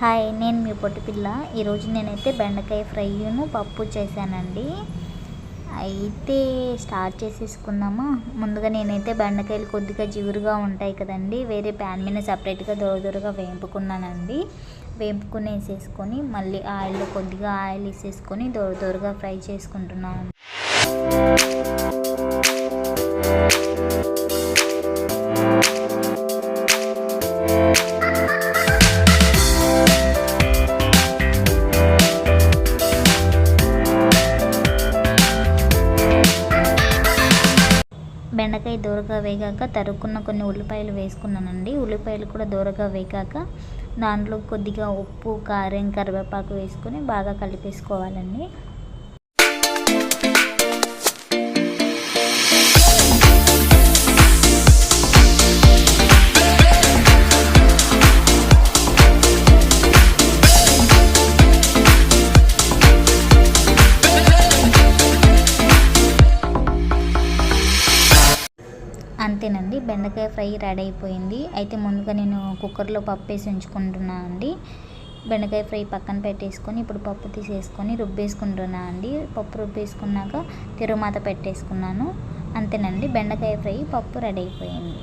Hi, నేను మీ పొట్టి పిల్ల. ఈరోజు నేనైతే బెండకాయ ఫ్రైను పప్పు చేశానండి. అయితే స్టార్ట్ చేసేసుకుందామా. ముందుగా నేనైతే బెండకాయలు కొద్దిగా జిగురుగా ఉంటాయి కదండి, వేరే ప్యాన్ మీద సపరేట్గా దూరగా వేపుకున్నానండి. వేసేసుకొని మళ్ళీ ఆయిల్లో కొద్దిగా ఆయిల్ వేసేసుకొని దూరగా ఫ్రై చేసుకుంటున్నాను. బెండకాయ దూరగా వేగాక తరుక్కున్న కొన్ని ఉల్లిపాయలు వేసుకున్నానండి. ఉల్లిపాయలు కూడా దూరగా వేగాక దాంట్లో కొద్దిగా ఉప్పు, కారం, కరివేపాకు వేసుకొని బాగా కలిపేసుకోవాలండి. అంతేనండి, బెండకాయ ఫ్రై రెడీ అయిపోయింది. అయితే ముందుగా నేను కుక్కర్లో పప్పు వేసి ఉంచుకుంటున్నాను అండి. బెండకాయ ఫ్రై పక్కన పెట్టేసుకొని ఇప్పుడు పప్పు తీసేసుకొని రుబ్బేసుకుంటున్నాను అండి. పప్పు రుబ్బేసుకున్నాక తిరుమాత పెట్టేసుకున్నాను. అంతేనండి, బెండకాయ ఫ్రై పప్పు రెడీ అయిపోయింది.